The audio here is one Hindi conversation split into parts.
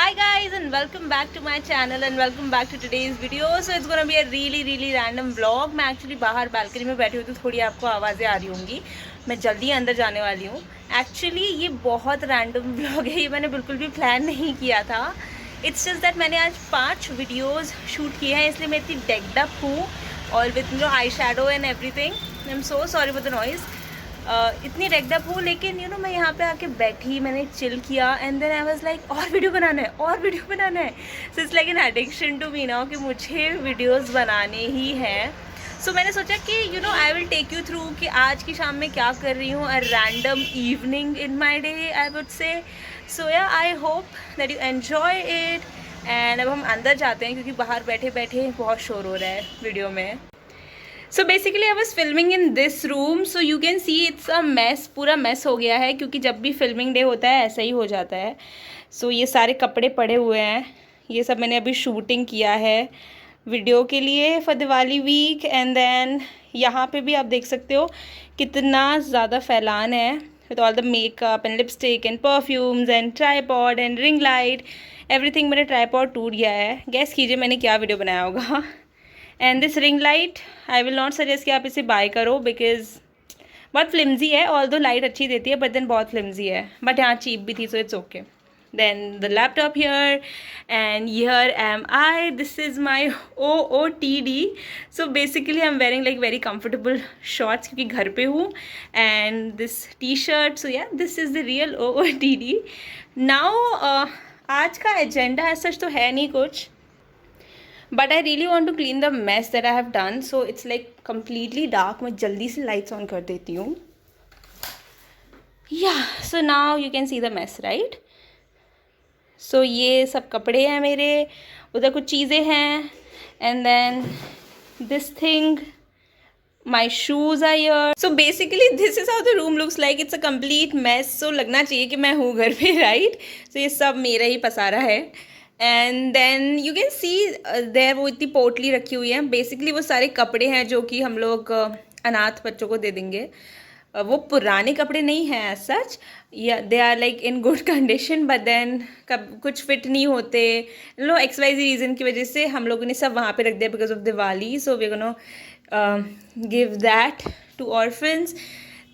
Hi guys and welcome back to my channel and welcome back to today's video. So it's gonna be a really random vlog. मैं एक्चुअली बाहर बालकनी में बैठी हुई तो थोड़ी आपको आवाज़ें आ रही होंगी. मैं जल्दी अंदर जाने वाली हूँ. एक्चुअली ये बहुत रैंडम व्लॉग है, ये मैंने बिल्कुल भी प्लान नहीं किया था. इट्स जस्ट दैट मैंने आज 5 वीडियोज़ शूट किए हैं, इसलिए मैं इतनी डेक्ड अप हूँ और with eye shadow and everything. I am so sorry for the noise. इतनी रेगडअप हूँ, लेकिन यू नो मैं यहाँ पे आके बैठी, मैंने चिल किया and then I was like और वीडियो बनाना है और वीडियो बनाना है. So it's like an addiction to me now कि मुझे वीडियोस बनाने ही हैं. सो मैंने सोचा कि you know I will take you through कि आज की शाम में क्या कर रही हूँ. A random evening in my day I would say. So yeah I hope that you enjoy it. And अब हम अंदर जाते हैं क्योंकि बाहर बैठे बैठे बहुत शोर हो रहा है वीडियो में. So basically I was filming in this room. So you can see it's a mess, पूरा मैस हो गया है क्योंकि जब भी फिल्मिंग डे होता है ऐसा ही हो जाता है. सो ये सारे कपड़े पड़े हुए हैं, ये सब मैंने अभी शूटिंग किया है वीडियो के लिए for Diwali week. And then यहाँ पे भी आप देख सकते हो कितना ज़्यादा फैलान है with all the makeup and lipstick and perfumes and tripod and ring light everything. मैंने ट्राईपॉड टूट गया है, गैस कीजिए मैंने क्या वीडियो बनाया होगा. And this ring light I will not suggest कि आप इसे बाय करो बिकॉज बहुत फ्लिमजी है. ऑल दो लाइट अच्छी देती है बट देन बहुत फ्लिमजी है, बट यहाँ चीप भी थी so it's okay. Then the laptop here and here am I. This is my OOTD. So basically I am wearing like very comfortable shorts क्योंकि घर पे हूँ. And this T shirt. So yeah this is the real OOTD. Now आज का एजेंडा ऐसा तो है नहीं कुछ, but I really want to clean the mess that I have done. So it's like completely dark. मैं जल्दी से लाइट्स ऑन कर देती हूँ. Yeah so now you can see the mess right. So ये सब कपड़े हैं मेरे, उधर कुछ चीज़ें हैं and then this thing, my shoes are here. So basically this is how the room looks like. It's a complete mess. So लगना चाहिए कि मैं हूँ घर पे राइट. सो ये सब मेरा ही पसारा है. And then you can see there वो इतनी पोटली रखी हुई है. बेसिकली वो सारे कपड़े हैं जो कि हम लोग अनाथ बच्चों को दे देंगे. वो पुराने कपड़े नहीं हैं सच, या they are like in good condition but then कब कुछ फिट नहीं होते. लो XYZ रीज़न की वजह से हम लोगों ने सब वहाँ पे रख दिया because of Diwali. So we gonna give that to orphans.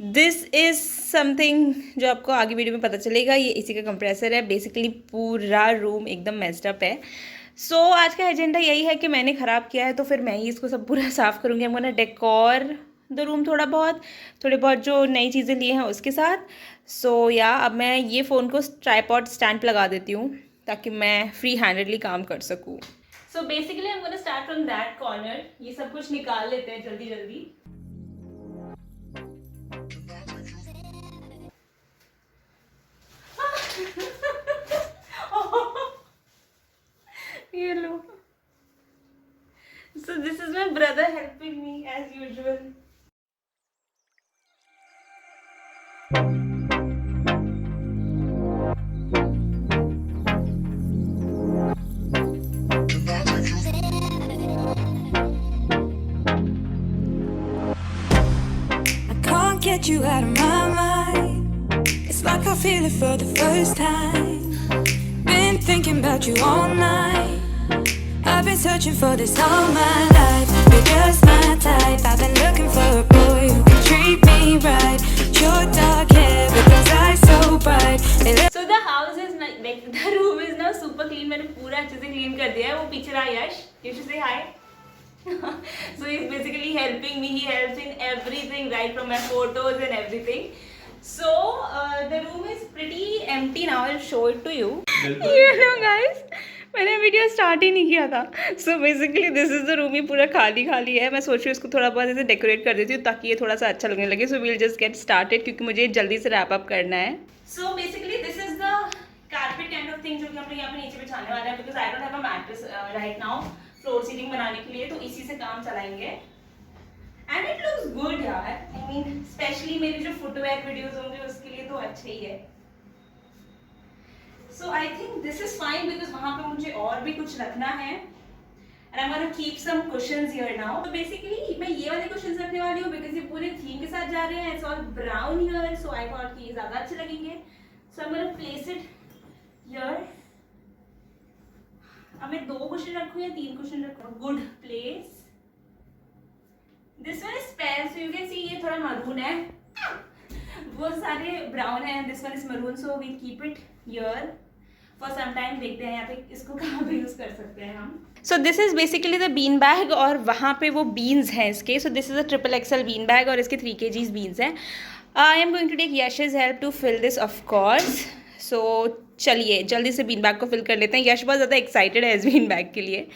This is something जो आपको आगे वीडियो में पता चलेगा. ये इसी का कंप्रेसर है. बेसिकली पूरा रूम एकदम मेस्ड अप है. सो आज का एजेंडा यही है कि मैंने ख़राब किया है तो फिर मैं ही इसको सब पूरा साफ़ करूँगी. हम गोना डेकोर द रूम थोड़े बहुत जो नई चीज़ें लिए हैं उसके साथ. सो या अब मैं ये फ़ोन को ट्राईपॉड स्टैंड पर लगा देती हूँ ताकि मैं फ्री हैंडेडली काम कर सकूँ. सो बेसिकली हम gonna start from that corner. ये सब कुछ निकाल लेते हैं जल्दी जल्दी. ये लो. So this is my brother helping me as usual. I can't get you out of my mind. It's like I feel it for the first time. Been thinking about you all night. I've been searching for this all my life. You're just my type. I've been looking for a boy who can treat me right. Your dark hair with those eyes so bright. So the house is like the room is now super clean. मैंने पूरा अच्छे से clean कर दिया है. वो पीछे रहा यश. You should say hi. So he's basically helping me. He helps in everything, right from my photos and everything. So the room is pretty empty now. I'll show it to you. You know guys, मैंने वीडियो स्टार्ट ही नहीं किया था. So basically this is the room. ही पूरा खाली खाली है. मैं सोच रही हूँ इसको थोड़ा बहुत ऐसे डेकोरेट कर देती हूँ ताकि ये थोड़ा सा अच्छा लगने लगे. So we'll just get started क्योंकि मुझे जल्दी से रैप अप करना है. So basically this is the carpet kind of thing जो कि हम लोग यहाँ पे नीचे बिछाने वाले हैं because I don't have a mattress right now floor seating बनाने के लिए. तो इसी से काम चलाएंगे. एंड इट लुक्स गुड यार. आई मीन स्पेशली मेरी जो फुटवेयर वीडियोज होंगे उसके लिए तो अच्छे ही है. So I think this is fine because वहाँ पे मुझे और भी कुछ रखना है. And I'm gonna keep some cushions here now. So basically मैं ये वाले cushions रखने वाली हूँ because ये पूरे theme के साथ जा रहे हैं. It's all brown here, so I thought कि ये ज़्यादा अच्छे लगेंगे. So I'm gonna place it here. अब मैं 2 क्वेश्चन रखूँ या 3 क्वेश्चन रखूँ? Good place, this one is pair, so you can see ये थोड़ा मरून है, वो सारे ब्राउन है, this one is maroon, so we keep it here for some time. देखते हैं यहाँ पे इसको कहाँ पे यूज कर सकते हैं हम. So this is basically the bean bag और वहाँ पे वो बीन्स हैं इसके. So this is a XXL bean bag और इसके 3 kgs बीन्स हैं. I am going to take Yash's help to fill this of course. So चलिए जल्दी से बीन बैग को फिल कर लेते हैं. यश बहुत ज़्यादा एक्साइटेड है इस बीन बैग के लिए.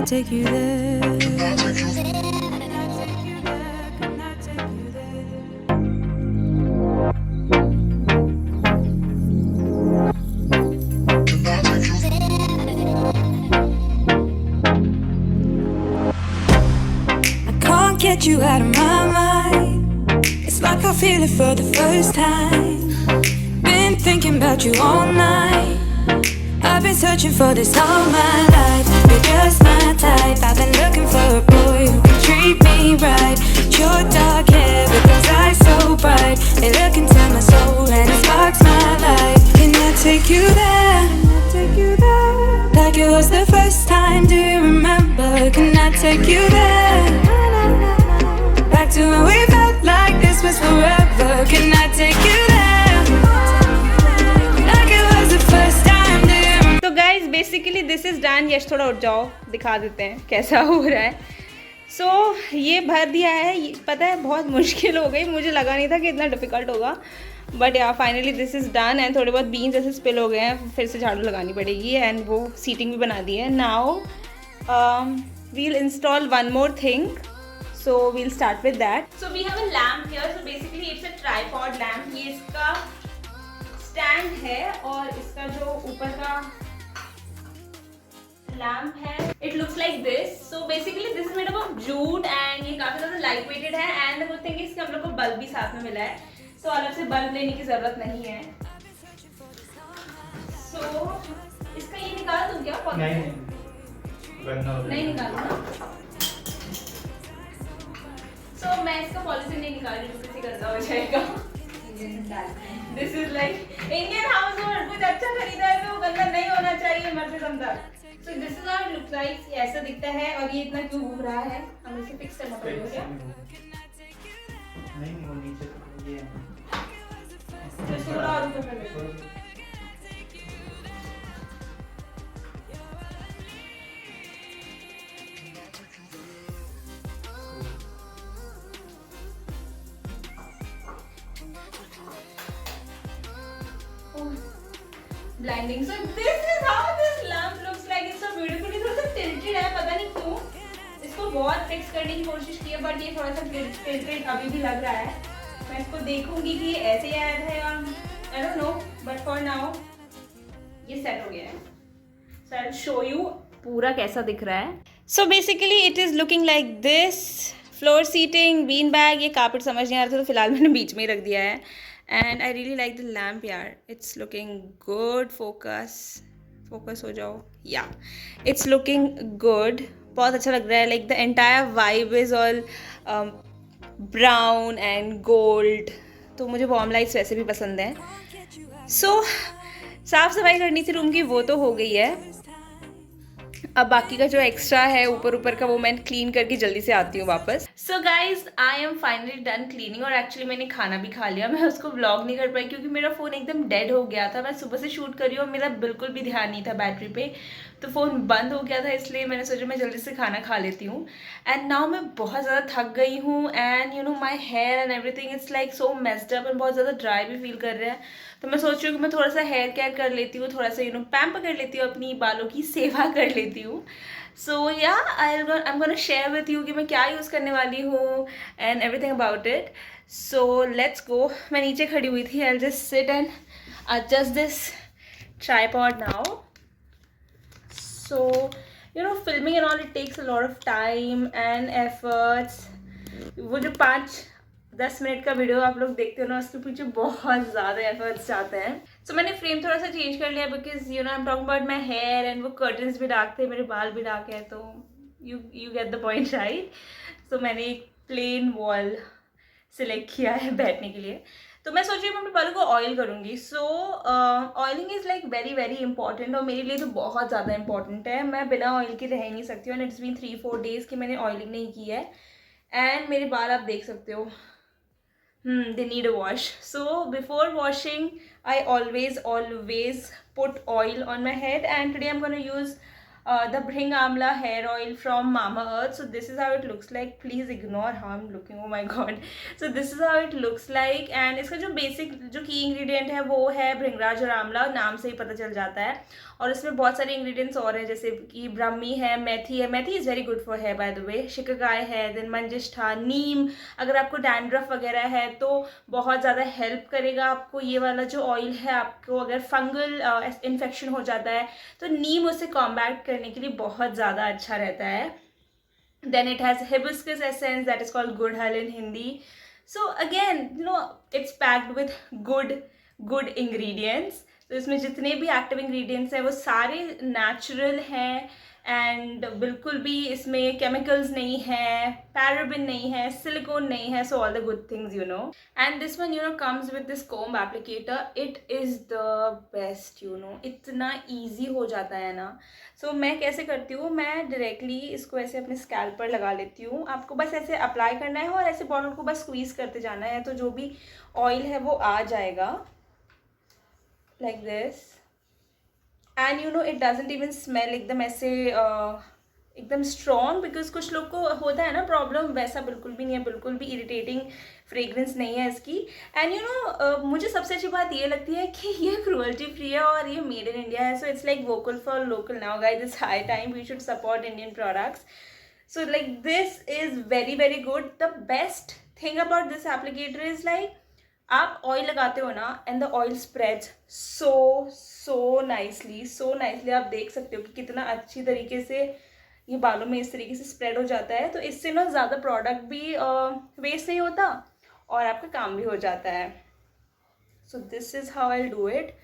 Take you there. I can't get you out of my mind. It's like I feel it for the first time. Been thinking about you all night. I've been searching for this all my life. You're just my type. I've been looking for a boy who can treat me right. Your dark hair with those eyes so bright, they look into my soul and it sparks my life. Can I take you there? Like it was the first time. Do you remember? Can I take you there? Back to when we felt like this was forever. Can I take you there? Like it was the first time. तो guys basically this is done. Yash थोड़ा उठ जाओ, दिखा देते हैं कैसा हो रहा है. सो ये भर दिया है. पता है बहुत मुश्किल हो गई, मुझे लगा नहीं था कि इतना डिफ़िकल्ट होगा, बट या finally this is done. And थोड़े बहुत बीन्स ऐसे स्पिल हो गए हैं, फिर से झाड़ू लगानी पड़ेगी. एंड वो सीटिंग भी बना दी है. Now we'll install one more thing, so we'll start with that. So we have a lamp here. So basically it's a tripod lamp. ये इसका स्टैंड है और इसका जो ऊपर का लैम्प है, it looks like this. So basically this is made up of jute and ये काफी ज्यादा लाइट वेटेड है. And the good thing is कि हम लोग को बल्ब भी साथ में मिला है, तो अलग से बल्ब लेने की जरूरत नहीं है. सो इसका ये निकाल दूं क्या? नहीं निकालूंगा. सो मैं इसका पॉलिथीन नहीं निकाल रही हूँ, किसी गंदा हो जाएगा. This is like Indian house hold. कुछ अच्छा खरीदा है तो गंदा नहीं होना चाहिए मर से कम तक. सो this is how it looks like. ऐसा दिखता है. और ये इतना क्यों घूम रहा है, हमें इसे फिक्स करना पड़ेगा क्या? नहीं वो नीचे ये तो थोड़ा और ऊपर कर दो. Blinding. So this is how this lamp looks like. It's so beautiful. ये थोड़ा सा tilted है, पता नहीं क्यों. इसको बहुत फिक्स करने की कोशिश की है, बट ये थोड़ा सा tilted अभी भी लग रहा है. मैं इसको देखूंगी कि ये ऐसे ही आया था या I don't know, but for now ये सेट हो गया है. So I'll show you पूरा कैसा दिख रहा है. So basically it is looking like this. Floor seating, bean bag, ये कार्पेट समझ नहीं आ रहा था तो फिलहाल मैंने बीच में ही रख दिया है. And I really like the lamp यार. It's looking good. फोकस हो जाओ. या इट्स लुकिंग गुड. बहुत अच्छा लग रहा है. Like the entire vibe is all brown and gold. तो मुझे वॉर्म लाइट्स वैसे भी पसंद हैं. सो साफ़ सफाई करनी थी रूम की, वो तो हो गई है. अब बाकी का जो एक्स्ट्रा है ऊपर का वो मैं क्लीन करके जल्दी से आती हूँ वापस. So guys I am finally done cleaning. और एक्चुअली मैंने खाना भी खा लिया. मैं उसको व्लॉग नहीं कर पाई क्योंकि मेरा फ़ोन एकदम डेड हो गया था. मैं सुबह से शूट कर रही हूँ और मेरा बिल्कुल भी ध्यान नहीं था बैटरी पे, तो फ़ोन बंद हो गया था. इसलिए मैंने सोचा मैं जल्दी से खाना खा लेती हूँ. एंड नाउ मैं बहुत ज़्यादा थक गई हूँ. And you know my hair and everything it's like so messed up and बहुत ज़्यादा ड्राई भी फील कर रहा है. तो मैं सोच रही हूँ कि मैं थोड़ा सा हेयर केयर कर लेती हूँ, थोड़ा सा यू नो पैम्पर कर लेती हूँ, अपनी बालों की सेवा कर लेती हूँ. सो yeah I am gonna share with you कि मैं क्या यूज़ करने वाली हूँ and everything about it. So let's go. मैं नीचे खड़ी हुई थी. I will just sit and adjust this tripod now. So filming and all, it takes a lot of time and efforts. वो जो 5-10 मिनट का वीडियो आप लोग देखते हो ना, उसके पीछे बहुत ज़्यादा एफर्ट्स जाते हैं. सो मैंने फ्रेम थोड़ा सा चेंज कर लिया because I am talking about my hair and वो कर्टन्स भी डार्क थे, मेरे बाल भी डार्क है, तो you get the point right. So मैंने एक प्लेन वॉल सिलेक्ट किया है बैठने के लिए. तो मैं सोच रही हूँ मैं अपने बालों को ऑयल करूँगी. So oiling is like very very important, और मेरे लिए तो बहुत ज़्यादा इंपॉर्टेंट है. मैं बिना ऑयल के रह ही नहीं सकती हूँ. एंड इट्स बीन 3-4 डेज़ कि मैंने ऑयलिंग नहीं की है. एंड मेरे बाल आप देख सकते हो, they need a wash. So before washing, I always put oil on my head, and today I'm going to use the Bring Amla hair oil from Mama Earth. So this is how it looks like. Please ignore how I'm looking. Oh my god. So this is how it looks like. And इसका जो बेसिक जो की इंग्रेडिएंट है वो है भृंगराज और आंवला, नाम से ही पता चल जाता है. और इसमें बहुत सारे इंग्रेडिएंट्स और हैं, जैसे कि ब्राह्मी है, मेथी है. Methi is very good for hair by the way. शिकाकाय है, देन मंजिष्ठा, नीम. अगर आपको डैंड्रफ वगैरह है तो बहुत ज़्यादा हेल्प करेगा आपको ये वाला जो ऑयल है. आपको अगर फंगल इन्फेक्शन हो जाता है तो नीम उसे कॉम्बैट करने के लिए बहुत ज़्यादा अच्छा रहता है. Then it has hibiscus essence that is called gudhal in Hindi. So again, it's packed with good ingredients. तो इसमें जितने भी एक्टिव इंग्रेडिएंट्स हैं वो सारे नेचुरल हैं, एंड बिल्कुल भी इसमें केमिकल्स नहीं है, पैराबिन नहीं है, सिलिकॉन नहीं है. So all the good things and this one comes with this comb applicator. It is the best. इतना ईजी हो जाता है ना. सो मैं कैसे करती हूँ, मैं डायरेक्टली इसको ऐसे अपने स्कैल्प पर लगा लेती हूँ. आपको बस ऐसे अप्लाई करना है और ऐसे बॉटल को बस स्क्वीज करते जाना है, तो जो भी ऑयल है वो आ जाएगा like this. And it doesn't even smell एकदम ऐसे एकदम स्ट्रॉन्ग, बिकॉज कुछ लोग को होता है ना प्रॉब्लम, वैसा बिल्कुल भी नहीं है. बिल्कुल भी इरिटेटिंग फ्रेग्रेंस नहीं है इसकी. एंड मुझे सबसे अच्छी बात ये लगती है कि ये क्रूअल्टी फ्री है और ये मेड इन इंडिया है. So it's like vocal for local now guys. It's high time we should support Indian products. So like this is very very good. The best thing about this applicator is like आप ऑयल लगाते हो ना, and the oil spreads so nicely. आप देख सकते हो कि कितना अच्छी तरीके से ये बालों में इस तरीके से स्प्रेड हो जाता है. तो इससे ना ज़्यादा प्रोडक्ट भी वेस्ट नहीं होता और आपका काम भी हो जाता है. So this is how I do it.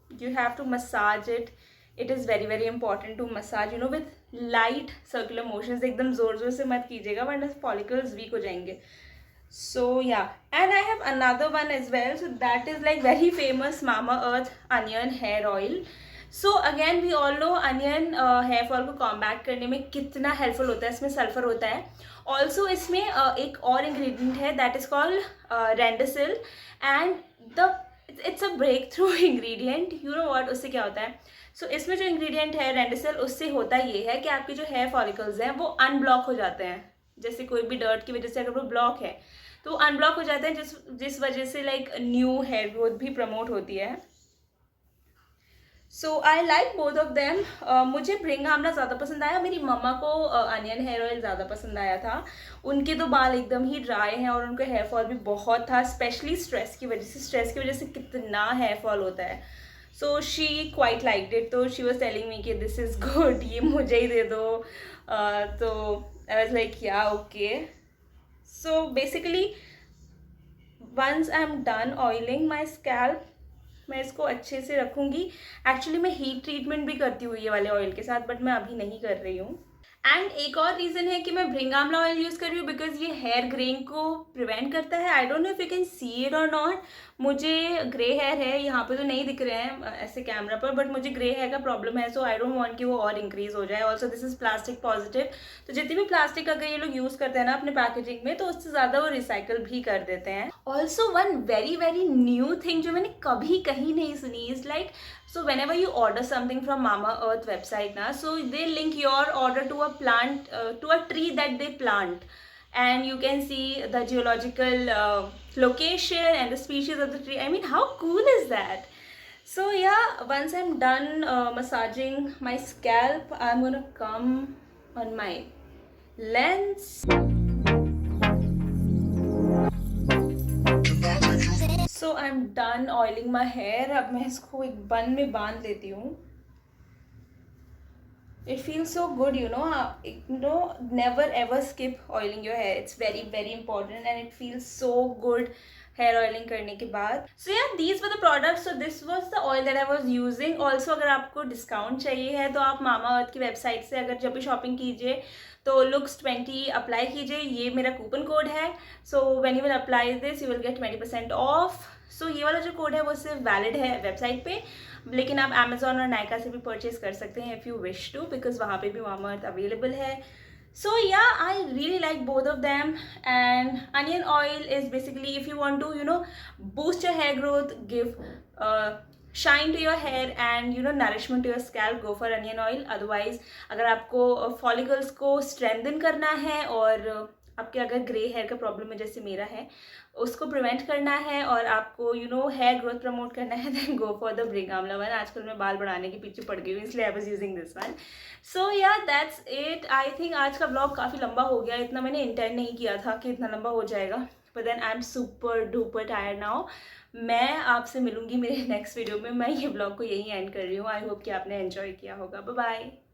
You have to massage it. It is very very important to massage with light circular motions. एकदम ज़ोर से मत कीजिएगा वरना फॉलिकल्स वीक हो जाएंगे. So yeah, and I have another one as well. So that is like very famous Mama Earth onion hair oil. So again we all know onion hair fall को combat करने में कितना helpful होता है. इसमें सल्फर होता है. Also इसमें एक और ingredient है that is called Rendasil, and it's a breakthrough ingredient. You know what, उससे क्या होता है? So इसमें जो ingredient है Rendasil, उससे होता ये है कि आपके जो hair follicles हैं वो unblock हो जाते हैं. जैसे कोई भी डर्ट की वजह से अगर वो ब्लॉक है तो अनब्लॉक हो जाते हैं, जिस वजह से लाइक न्यू हेयर ग्रोथ भी प्रमोट होती है. So I like both of them. मुझे ब्रिंग आमला ज़्यादा पसंद आया. मेरी मम्मा को अनियन हेयर ऑयल ज़्यादा पसंद आया था. उनके तो बाल एकदम ही ड्राई हैं और उनका हेयर फॉल भी बहुत था, स्पेशली स्ट्रेस की वजह से कितना हेयर फॉल होता है. So she quite like it. तो शी वॉज टेलिंग मी कि दिस इज़ गुड, ये मुझे ही दे दो. तो I was like, yeah, okay. So basically, once I'm done oiling my scalp, मैं इसको अच्छे से रखूँगी. एक्चुअली मैं हीट ट्रीटमेंट भी करती हूँ ये वाले ऑयल के साथ, बट मैं अभी नहीं कर रही हूँ. एंड एक और रीज़न है कि मैं भृंग आंवला ऑयल यूज़ कर रही हूँ बिकॉज ये हेयर ग्रेइंग को प्रिवेंट करता है. I don't know if you can see it और नॉट. मुझे ग्रे हेयर है, यहाँ पे तो नहीं दिख रहे हैं ऐसे कैमरा पर, बट मुझे ग्रे हेयर का प्रॉब्लम है. सो आई डोंट वांट कि वो और इंक्रीज हो जाए. Also this is plastic positive. तो जितनी भी प्लास्टिक अगर ये लोग यूज़ करते हैं ना अपने पैकेजिंग में, तो उससे ज़्यादा वो रिसाइकल भी कर देते हैं. Also one very very new thing जो मैंने कभी कहीं नहीं सुनी is like, so whenever you order something from Mama Earth website na, so they link your order to a plant, to a tree that they plant, and you can see the geological location and the species of the tree. I mean, how cool is that? So yeah, once I'm done massaging my scalp, I'm gonna come on my lens. So I'm done oiling my hair. अब मैं इसको एक बन में बांध लेती हूँ. It feels so good, never ever skip oiling your hair. It's very, very important and it feels so good hair oiling करने के बाद. So yeah, these were the products. So this was the oil that I was using. Also अगर आपको डिस्काउंट चाहिए है तो आप Mamaearth की वेबसाइट से अगर जब भी शॉपिंग कीजिए तो Lux20 अप्लाई कीजिए. ये मेरा कूपन कोड है. So when you will apply this you will get 20% off. So ये वाला जो कोड है वो सिर्फ वैलिड है वेबसाइट पे, लेकिन आप Amazon और नायका से भी परचेज कर सकते हैं if you wish to, because वहाँ पे भी Mamaearth अवेलेबल है. So yeah, I really like both of them. And onion oil is basically if you want to boost your hair growth, give shine to your hair and nourishment to your scalp, go for onion oil. Otherwise अगर आपको follicles को strengthen करना है और आपके अगर ग्रे हेयर का प्रॉब्लम है जैसे मेरा है उसको प्रिवेंट करना है और आपको हेयर ग्रोथ प्रमोट करना है, then go for the Bhringamla one. आजकल मैं बाल बढ़ाने के पीछे पड़ गई हूँ इसलिए I was using this one. So yeah that's it. I think आज का ब्लॉग काफ़ी लंबा हो गया. इतना मैंने इंटेंड नहीं किया था कि इतना लंबा हो जाएगा, but then I am super duper tired now. मैं आपसे मिलूंगी मेरे नेक्स्ट वीडियो में. मैं ये ब्लॉग को यहीं एंड कर रही हूँ. आई होप कि आपने एंजॉय किया होगा. Bye bye.